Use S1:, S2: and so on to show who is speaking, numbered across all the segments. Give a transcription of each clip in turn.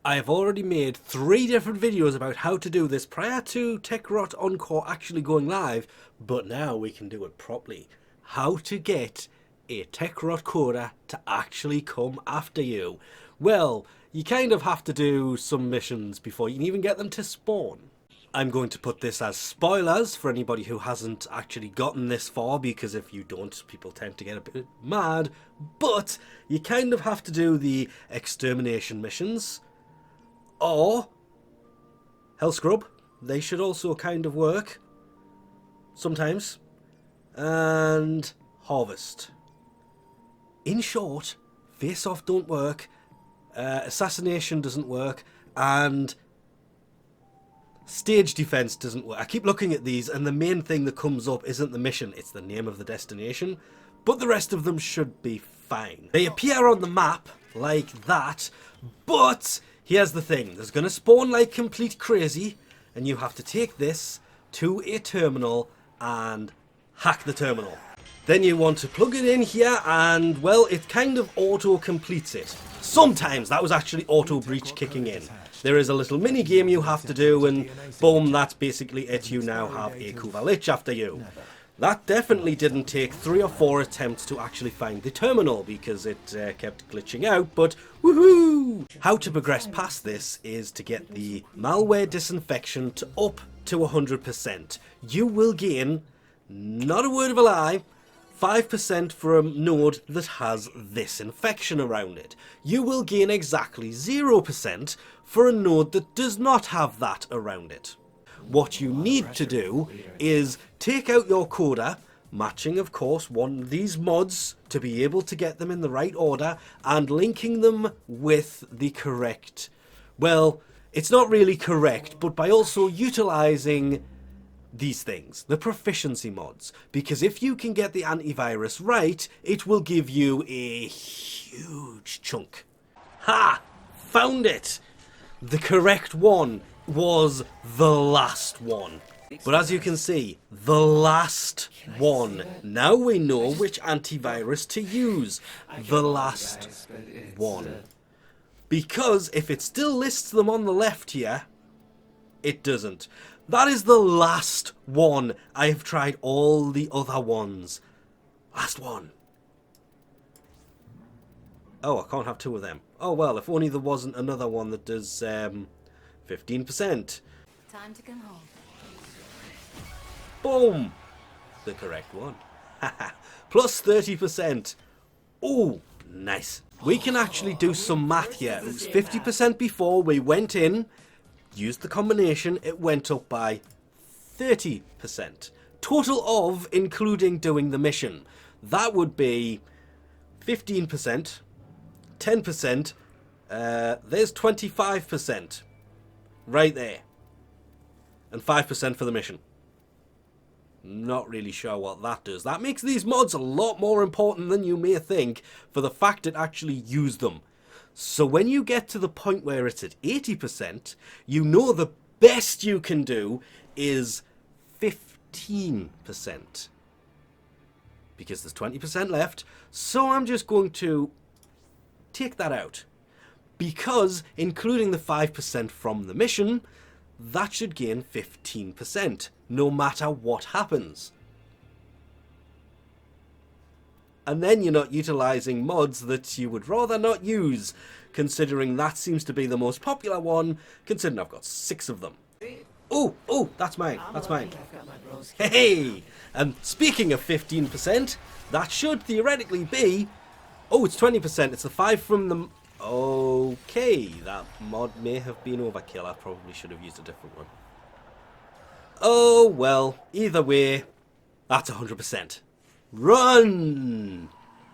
S1: I have already made 3 different videos about how to do this prior to Techrot Encore actually going live, but now we can do it properly. How to get a Techrot Coda to actually come after you. Well, you kind of have to do some missions before you can even get them to spawn. I'm going to put this as spoilers for anybody who hasn't actually gotten this far, because if you don't, people tend to get a bit mad. But you kind of have to do the extermination missions. Or Hell Scrub, they should also kind of work sometimes, and Harvest. In short, Face Off don't work, Assassination doesn't work, and Stage Defense doesn't work. I keep looking at these and the main thing that comes up isn't the mission, it's the name of the destination, but the rest of them should be fine. They appear on the map like that, but here's the thing, there's going to spawn like complete crazy, and you have to take this to a terminal and hack the terminal. Then you want to plug it in here and, well, it kind of auto-completes it. Sometimes that was actually auto-breach kicking in. There is a little mini game you have to do, and boom, that's basically it. You now have a Kuva Lich after you. That definitely didn't take 3 or 4 attempts to actually find the terminal, because it kept glitching out, but woohoo! How to progress past this is to get the malware disinfection to up to 100%. You will gain, not a word of a lie, 5% for a node that has this infection around it. You will gain exactly 0% for a node that does not have that around it. What you need to do is take out your coda, matching of course one of these mods to be able to get them in the right order, and linking them with the correct, well, it's not really correct, but by also utilizing these things, the proficiency mods, because if you can get the antivirus right, it will give you a huge chunk. Ha! Found it! The correct one was the last one. But as you can see, the last one. Now we know which antivirus to use. The last one. Because if it still lists them on the left here, it doesn't. That is the last one. I have tried all the other ones. Last one. Oh, I can't have 2 of them. Oh well, if only there wasn't another one that does 15%.
S2: Time to come home.
S1: Boom! The correct one. Plus 30%. Ooh, nice. We can actually do some math here. It was 50% before we went in, used the combination, it went up by 30%. Total of, including doing the mission. That would be 15%, 10%, there's 25%. Right there. And 5% for the mission. Not really sure what that does. That makes these mods a lot more important than you may think for the fact it actually used them. So when you get to the point where it's at 80%, you know the best you can do is 15%. Because there's 20% left, so I'm just going to take that out. Because, including the 5% from the mission, that should gain 15%, no matter what happens. And then you're not utilizing mods that you would rather not use, considering that seems to be the most popular one, considering I've got 6 of them. Oh, that's mine, that's mine. Hey! And speaking of 15%, that should theoretically be... Oh, it's 20%, it's the 5 from the... Okay, that mod may have been overkill. I probably should have used a different one. Oh, well, either way, that's 100%. Run!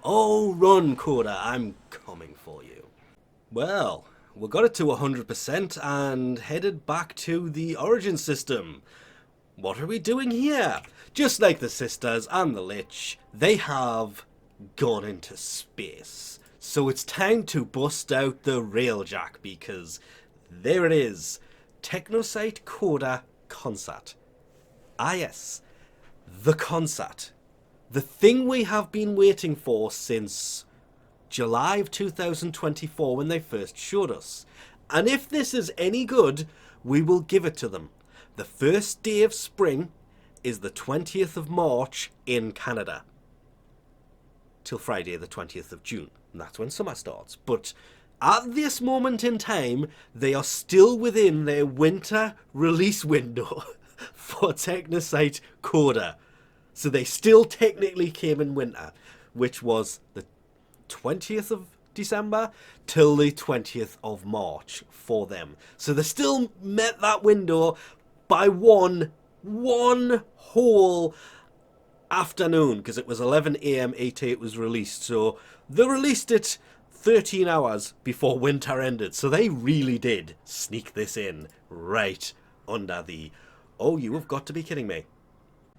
S1: Oh, run, Coda, I'm coming for you. Well, we got it to 100% and headed back to the origin system. What are we doing here? Just like the sisters and the Lich, they have gone into space. So it's time to bust out the Railjack, because there it is. Technosite Coda Consat. Ah yes, the Consat. The thing we have been waiting for since July of 2024 when they first showed us. And if this is any good, we will give it to them. The first day of spring is the 20th of March in Canada. Till Friday the 20th of June. And that's when summer starts. But at this moment in time, they are still within their winter release window for Techrot Coda. So they still technically came in winter, which was the 20th of December till the 20th of March for them. So they still met that window by one whole afternoon, because it was 11 AM ET it was released. So they released it 13 hours before winter ended. So they really did sneak this in right under the, oh, you have got to be kidding me.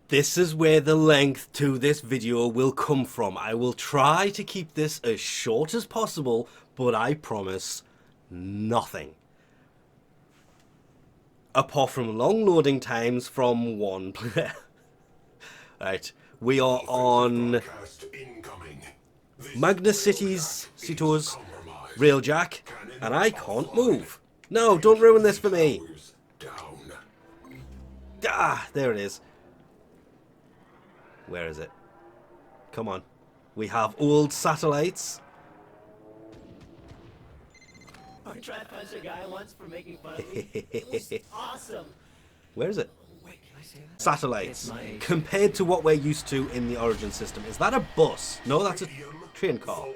S1: This is where the length to this video will come from. I will try to keep this as short as possible, but I promise nothing. Apart from long loading times from one player. Right, we are on Magnus City's Railjack, and I can't move. No, don't ruin this for me. Ah, there it is. Where is it? Come on. We have old satellites.
S2: I tried to punch a guy once for making fun of me. It was awesome.
S1: Where is it?
S2: Wait, can I say that?
S1: Satellites. Compared to what we're used to in the Origin system. Is that a bus? No, that's a train car.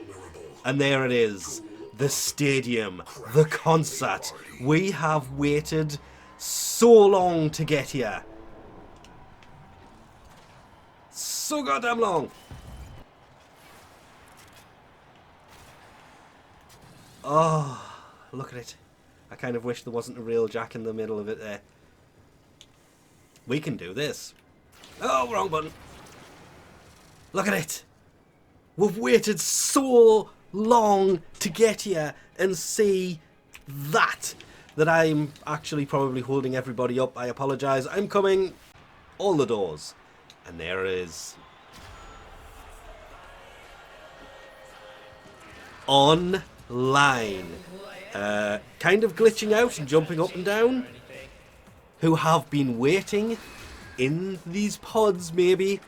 S1: And there it is. The stadium. The concert. We have waited so long to get here. So goddamn long. Oh, look at it. I kind of wish there wasn't a Railjack in the middle of it there. We can do this. Oh, wrong button. Look at it. We've waited so long to get here and see that I'm actually probably holding everybody up. I apologise. I'm coming. All the doors. And there it is. Online. Kind of glitching out and jumping up and down. Who have been waiting in these pods maybe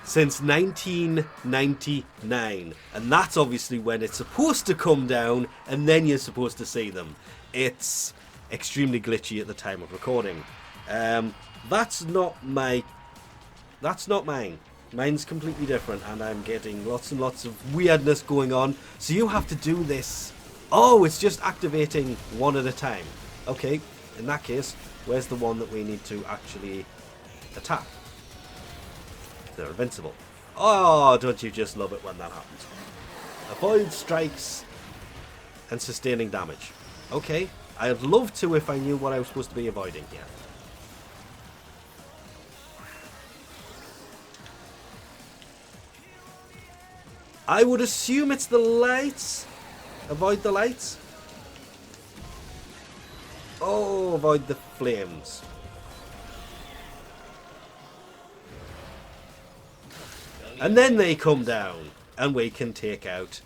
S1: since 1999. And that's obviously when it's supposed to come down and then you're supposed to see them. It's extremely glitchy at the time of recording. That's not mine. Mine's completely different, and I'm getting lots and lots of weirdness going on. So you have to do this. Oh, it's just activating one at a time. Okay, in that case, where's the one that we need to actually attack? They're invincible. Oh, don't you just love it when that happens? Avoid strikes and sustaining damage. Okay, I'd love to if I knew what I was supposed to be avoiding here. I would assume it's the lights. Avoid the lights. Oh, avoid the flames. And then they come down, and we can take out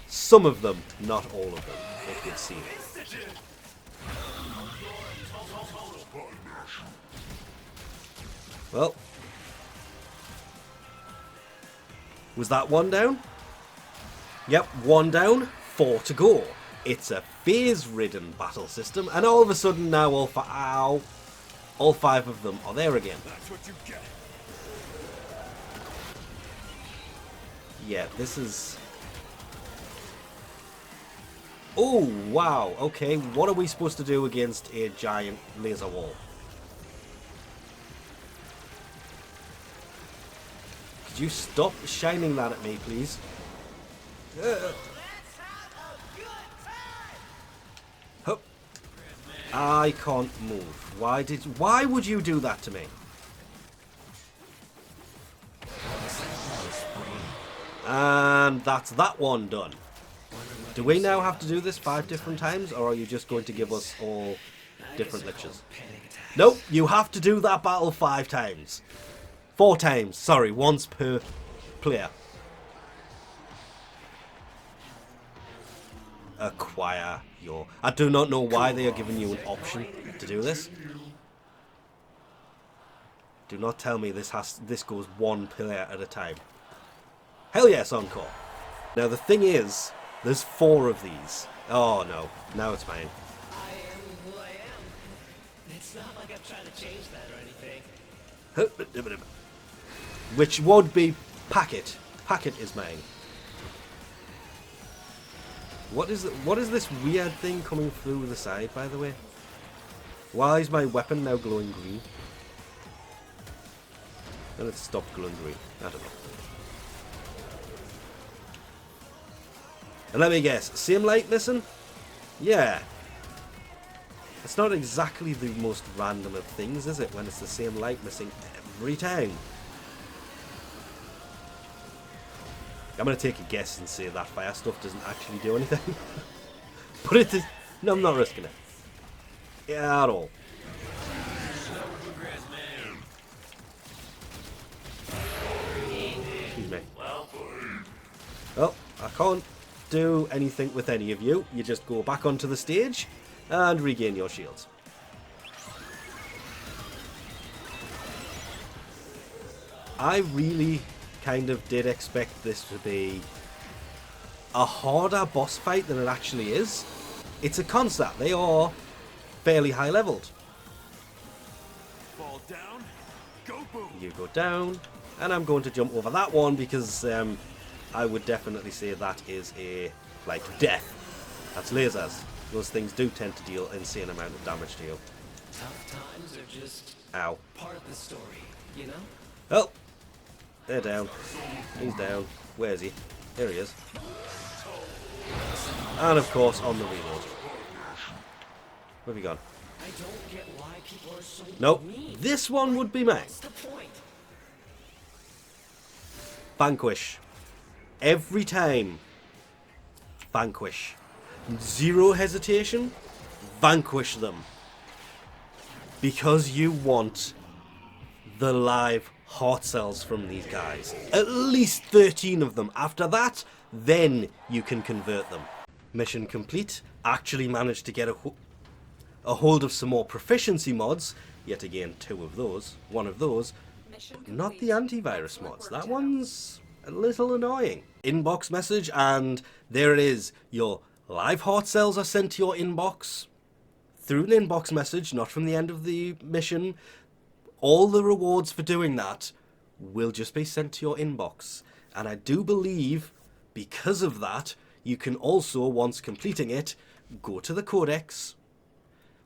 S1: some of them, not all of them, if you'd seen it. Well, was that one down? Yep, one down, 4 to go. It's a phase-ridden battle system, and all of a sudden now all 5 of them are there again.
S3: That's what you get.
S1: Yeah, this is... Oh, wow. Okay, what are we supposed to do against a giant laser wall? Could you stop shining that at me, please? Hup. I can't move. Why would you do that to me? And that's that one done. Do we now have to do this 5 different times, or are you just going to give us all different lectures? Nope, you have to do that battle 5 times. 4 times, sorry, once per player. acquire your... I do not know why they are giving you an option to do this. Do not tell me this goes one player at a time. Hell yes, encore. Now the thing is, there's 4 of these. Oh no, now it's mine.
S2: I am who I am. It's not like I'm trying to change that or anything.
S1: Which would be Packet. Packet is mine. What is this weird thing coming through the side, by the way? Why is my weapon now glowing green? And it stopped glowing green. I don't know. And let me guess, same light missing? Yeah. It's not exactly the most random of things, is it, when it's the same light missing every time? I'm going to take a guess and say that fire stuff doesn't actually do anything. But it is... No, I'm not risking it. Yeah, at all. Excuse me. Well, I can't do anything with any of you. You just go back onto the stage and regain your shields. I really kind of did expect this to be a harder boss fight than it actually is. It's a concept. They are fairly high leveled.
S3: Fall down, go boom.
S1: You go down, and I'm going to jump over that one because I would definitely say that is a, like, death. That's lasers. Those things do tend to deal insane amount of damage to you.
S2: Tough times are just
S1: Ow.
S2: part of the story, you know?
S1: Oh, they're down. He's down. Where is he? There he is. And of course on the reload. Where have you gone?
S2: I don't get why people are so
S1: Nope.
S2: mean.
S1: This one would be mine.
S2: What's the point?
S1: Vanquish. Every time. Vanquish. Zero hesitation. Vanquish them. Because you want the live heart cells from these guys. At least 13 of them. After that, then you can convert them. Mission complete. Actually managed to get a hold of some more proficiency mods. Yet again, 2 of those. 1 of those. But not the antivirus mods. That one's a little annoying. Inbox message, and there it is. Your live heart cells are sent to your inbox through an inbox message, not from the end of the mission. All the rewards for doing that will just be sent to your inbox. And I do believe, because of that, you can also, once completing it, go to the codex,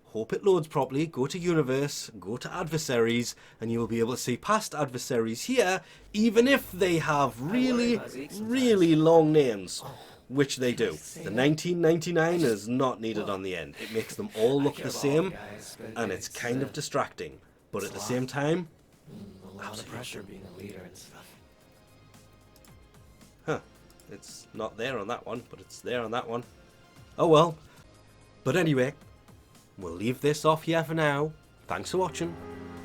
S1: hope it loads properly, go to universe, go to adversaries, and you will be able to see past adversaries here, even if they have really, really long names, which they do. The 1999 is not needed on the end. It makes them all look the same, and it's kind of distracting. But at the same time,
S2: A lot of pressure being a leader and stuff.
S1: huh, it's not there on that one, but it's there on that one. Oh well. But anyway, we'll leave this off here for now. Thanks for watching,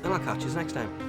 S1: and I'll catch you next time.